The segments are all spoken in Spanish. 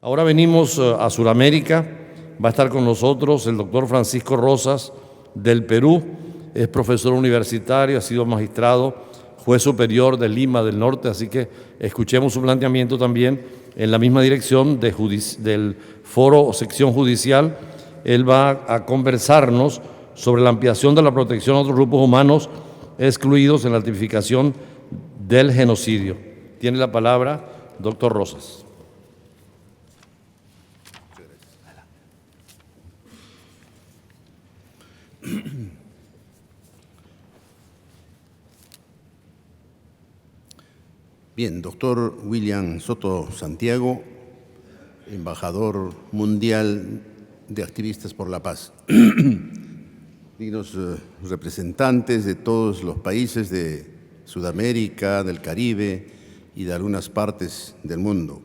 Ahora venimos a Sudamérica. Va a estar con nosotros el doctor Francisco Rosas del Perú. Es profesor universitario, ha sido magistrado, juez superior de Lima del Norte, así que escuchemos su planteamiento también en la misma dirección del foro o sección judicial. Él va a conversarnos sobre la ampliación de la protección a otros grupos humanos excluidos en la tipificación del genocidio. Tiene la palabra, doctor Rosas. Bien, doctor William Soto Santiago, embajador mundial de activistas por la paz, dignos representantes de todos los países de Sudamérica, del Caribe y de algunas partes del mundo.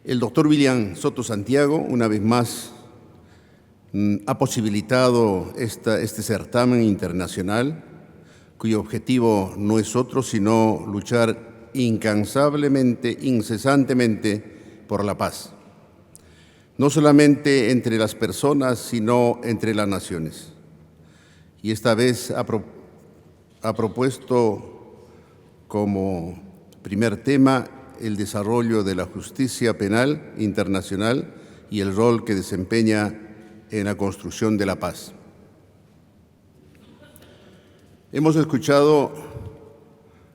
El doctor William Soto Santiago, una vez más, ha posibilitado este certamen internacional, cuyo objetivo no es otro sino luchar incansablemente, incesantemente por la paz, no solamente entre las personas, sino entre las naciones. Y esta vez ha propuesto como primer tema el desarrollo de la justicia penal internacional y el rol que desempeña en la construcción de la paz. Hemos escuchado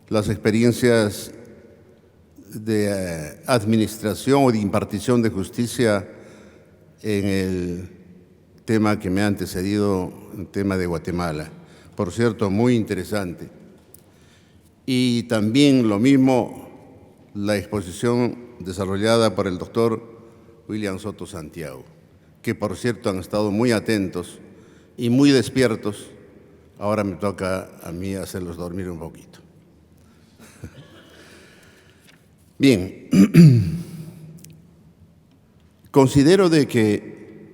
las experiencias de administración o de impartición de justicia en el tema que me ha antecedido, el tema de Guatemala. Por cierto, muy interesante. Y también lo mismo la exposición desarrollada por el doctor William Soto Santiago, que por cierto han estado muy atentos y muy despiertos. Ahora me toca a mí hacerlos dormir un poquito. Bien, considero de que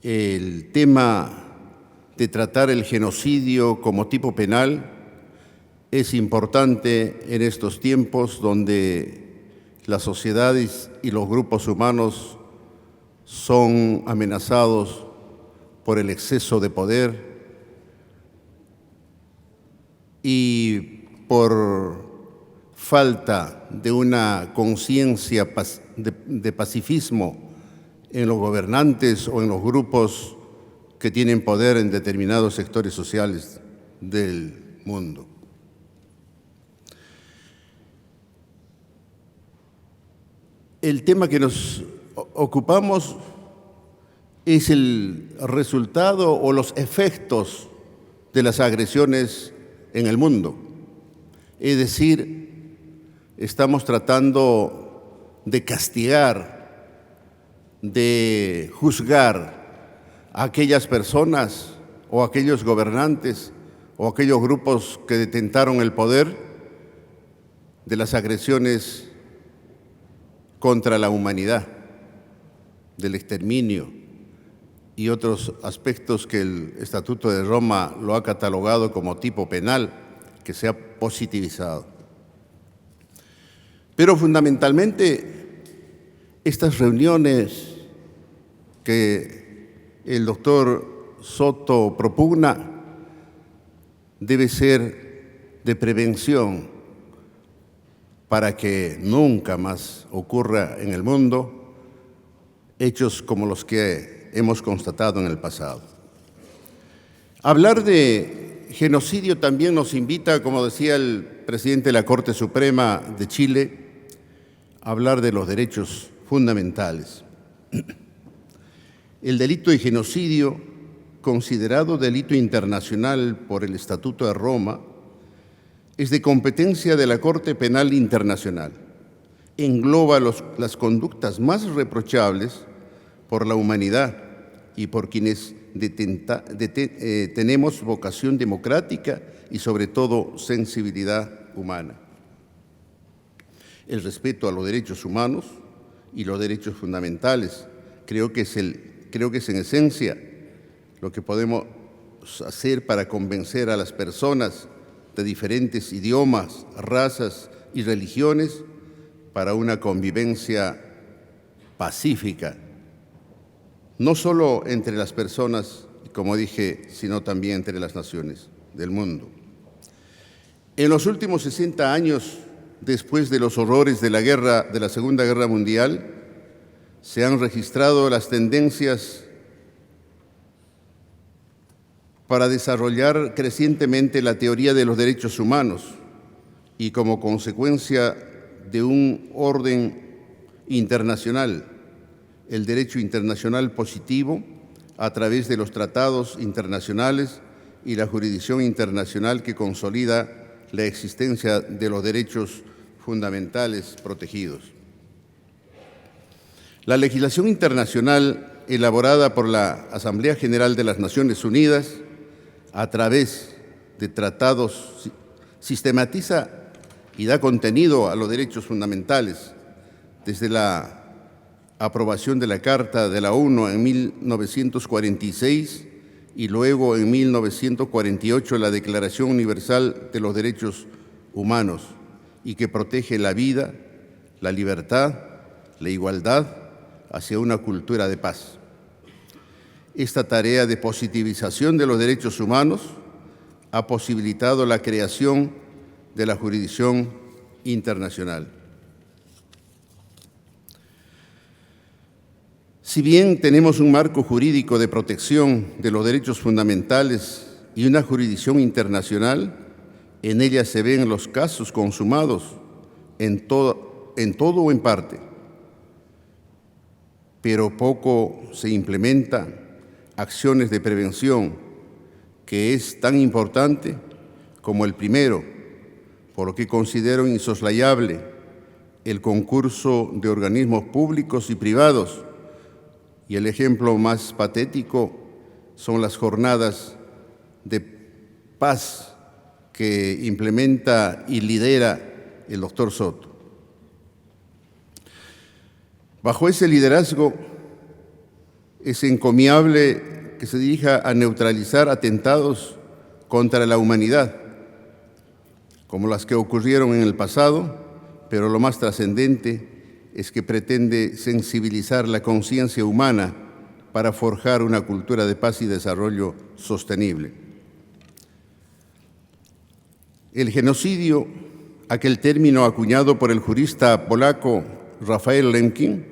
el tema de tratar el genocidio como tipo penal es importante en estos tiempos donde las sociedades y los grupos humanos son amenazados por el exceso de poder y por falta de una conciencia de pacifismo en los gobernantes o en los grupos que tienen poder en determinados sectores sociales del mundo. El tema que nos ocupamos es el resultado o los efectos de las agresiones en el mundo. Es decir, estamos tratando de castigar, de juzgar a aquellas personas o aquellos gobernantes o aquellos grupos que detentaron el poder de las agresiones contra la humanidad, del exterminio y otros aspectos que el Estatuto de Roma lo ha catalogado como tipo penal, que se ha positivizado. Pero fundamentalmente, estas reuniones que el doctor Soto propugna debe ser de prevención para que nunca más ocurra en el mundo hechos como los que hemos constatado en el pasado. Hablar de genocidio también nos invita, como decía el presidente de la Corte Suprema de Chile, a hablar de los derechos fundamentales. El delito de genocidio, considerado delito internacional por el Estatuto de Roma, es de competencia de la Corte Penal Internacional. Engloba las conductas más reprochables por la humanidad y por quienes tenemos vocación democrática y sobre todo sensibilidad humana. El respeto a los derechos humanos y los derechos fundamentales creo que es en esencia lo que podemos hacer para convencer a las personas de diferentes idiomas, razas y religiones para una convivencia pacífica, no solo entre las personas, como dije, sino también entre las naciones del mundo. En los últimos 60 años, después de los horrores de la Segunda Guerra Mundial, se han registrado las tendencias para desarrollar crecientemente la teoría de los derechos humanos y, como consecuencia de un orden internacional, el derecho internacional positivo a través de los tratados internacionales y la jurisdicción internacional que consolida la existencia de los derechos fundamentales protegidos. La legislación internacional elaborada por la Asamblea General de las Naciones Unidas a través de tratados sistematiza y da contenido a los derechos fundamentales, desde la aprobación de la Carta de la ONU en 1946 y luego en 1948 la Declaración Universal de los Derechos Humanos, y que protege la vida, la libertad, la igualdad hacia una cultura de paz. Esta tarea de positivización de los derechos humanos ha posibilitado la creación de la jurisdicción internacional. Si bien tenemos un marco jurídico de protección de los derechos fundamentales y una jurisdicción internacional, en ella se ven los casos consumados en todo o en parte, pero poco se implementan acciones de prevención, que es tan importante como el primero, por lo que considero insoslayable el concurso de organismos públicos y privados, y el ejemplo más patético son las jornadas de paz que implementa y lidera el doctor Soto. Bajo ese liderazgo es encomiable que se dirija a neutralizar atentados contra la humanidad, como las que ocurrieron en el pasado, pero lo más trascendente es que pretende sensibilizar la conciencia humana para forjar una cultura de paz y desarrollo sostenible. El genocidio, aquel término acuñado por el jurista polaco Raphael Lemkin,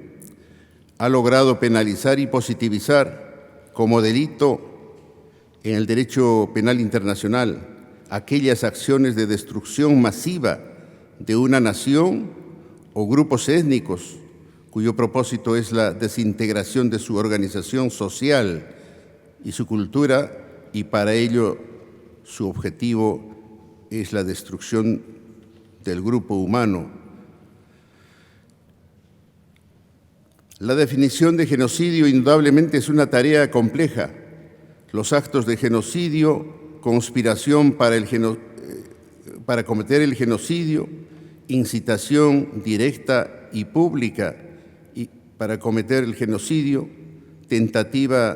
ha logrado penalizar y positivizar como delito en el derecho penal internacional aquellas acciones de destrucción masiva de una nación o grupos étnicos cuyo propósito es la desintegración de su organización social y su cultura, y para ello su objetivo es la destrucción del grupo humano. La definición de genocidio indudablemente es una tarea compleja. Los actos de genocidio, conspiración para cometer el genocidio, incitación directa y pública para cometer el genocidio, tentativa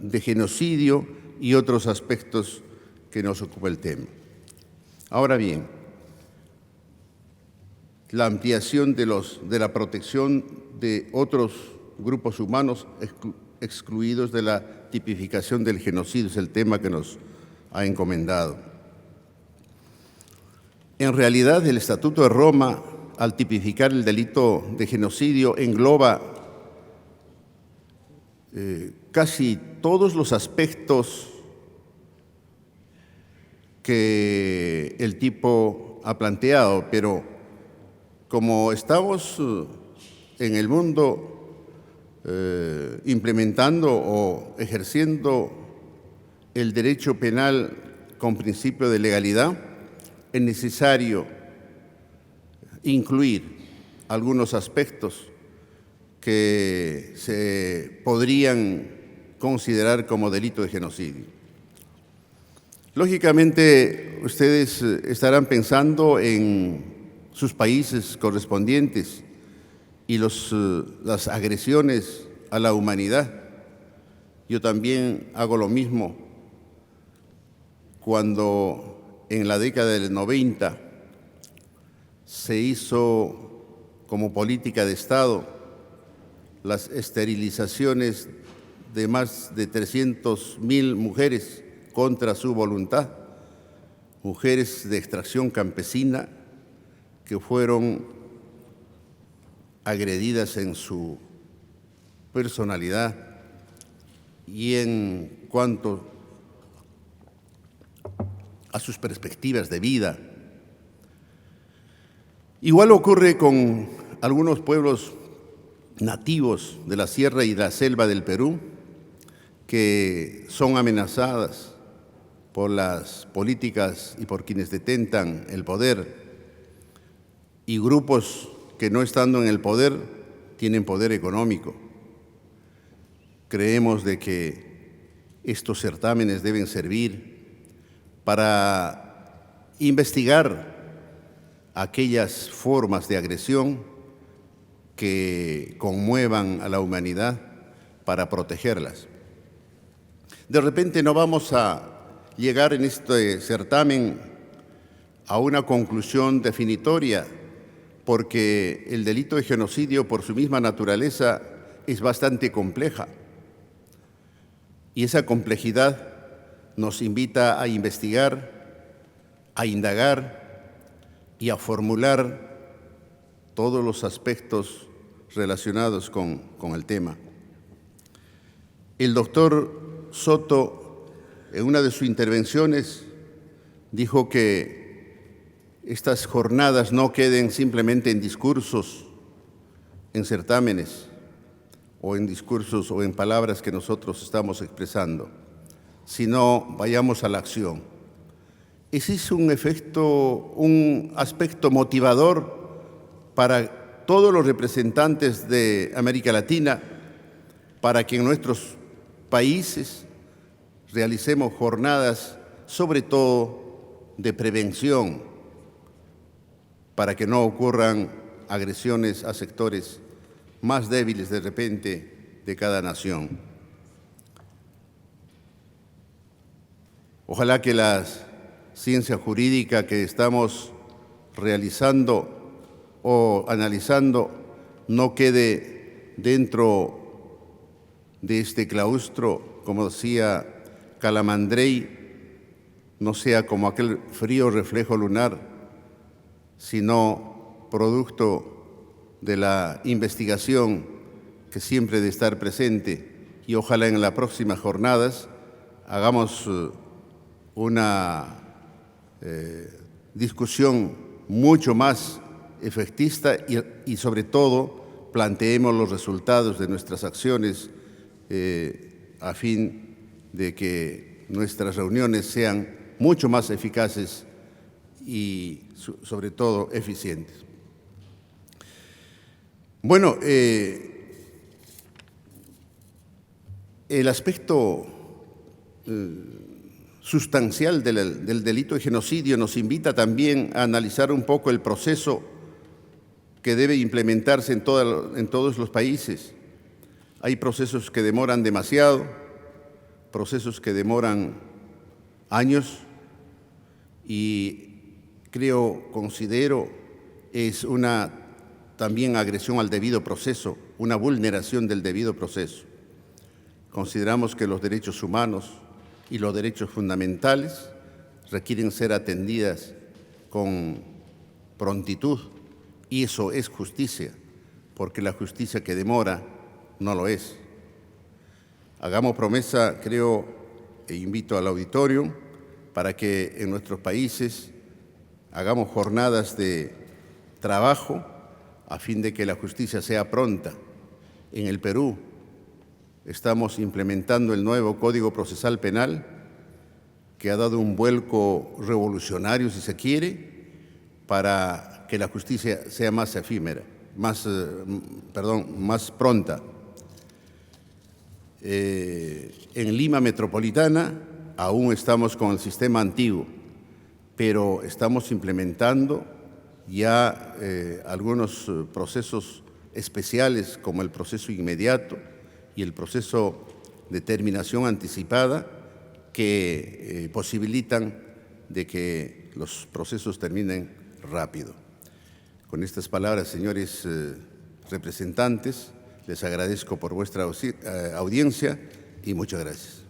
de genocidio y otros aspectos que nos ocupa el tema. Ahora bien, la ampliación de la protección de otros grupos humanos excluidos de la tipificación del genocidio es el tema que nos ha encomendado. En realidad, el Estatuto de Roma, al tipificar el delito de genocidio, engloba casi todos los aspectos que el tipo ha planteado, pero como estamos en el mundo implementando o ejerciendo el derecho penal con principio de legalidad, es necesario incluir algunos aspectos que se podrían considerar como delito de genocidio. Lógicamente, ustedes estarán pensando en sus países correspondientes y las agresiones a la humanidad. Yo también hago lo mismo cuando en la década del 90 se hizo como política de Estado las esterilizaciones de más de 300.000 mujeres contra su voluntad, mujeres de extracción campesina que fueron agredidas en su personalidad y en cuanto a sus perspectivas de vida. Igual ocurre con algunos pueblos nativos de la sierra y la selva del Perú que son amenazadas por las políticas y por quienes detentan el poder, y grupos que no estando en el poder tienen poder económico. Creemos de que estos certámenes deben servir para investigar aquellas formas de agresión que conmuevan a la humanidad para protegerlas. De repente no vamos a llegar en este certamen a una conclusión definitoria, porque el delito de genocidio por su misma naturaleza es bastante compleja. Y esa complejidad nos invita a investigar, a indagar y a formular todos los aspectos relacionados con el tema. El doctor Soto, en una de sus intervenciones, dijo que estas jornadas no queden simplemente en discursos, en certámenes, o en discursos o en palabras que nosotros estamos expresando, sino vayamos a la acción. Ese es un aspecto motivador para todos los representantes de América Latina, para que en nuestros países realicemos jornadas, sobre todo de prevención, para que no ocurran agresiones a sectores más débiles de repente de cada nación. Ojalá que la ciencia jurídica que estamos realizando o analizando no quede dentro de este claustro, como decía Calamandrei, no sea como aquel frío reflejo lunar, sino producto de la investigación que siempre debe estar presente, y ojalá en las próximas jornadas hagamos una discusión mucho más efectista y sobre todo planteemos los resultados de nuestras acciones a fin de que nuestras reuniones sean mucho más eficaces y sobre todo eficientes. Bueno, el aspecto sustancial del delito de genocidio nos invita también a analizar un poco el proceso que debe implementarse en todos los países. Hay procesos que demoran demasiado, procesos que demoran años, y considero, es una también agresión al debido proceso, una vulneración del debido proceso. Consideramos que los derechos humanos y los derechos fundamentales requieren ser atendidas con prontitud, y eso es justicia, porque la justicia que demora no lo es. Hagamos promesa, creo, e invito al auditorio, para que en nuestros países hagamos jornadas de trabajo a fin de que la justicia sea pronta. En el Perú estamos implementando el nuevo Código Procesal Penal, que ha dado un vuelco revolucionario, si se quiere, para que la justicia sea más efímera, más pronta. En Lima Metropolitana aún estamos con el sistema antiguo, pero estamos implementando ya algunos procesos especiales, como el proceso inmediato y el proceso de terminación anticipada, que posibilitan de que los procesos terminen rápido. Con estas palabras, señores representantes, les agradezco por vuestra audiencia y muchas gracias.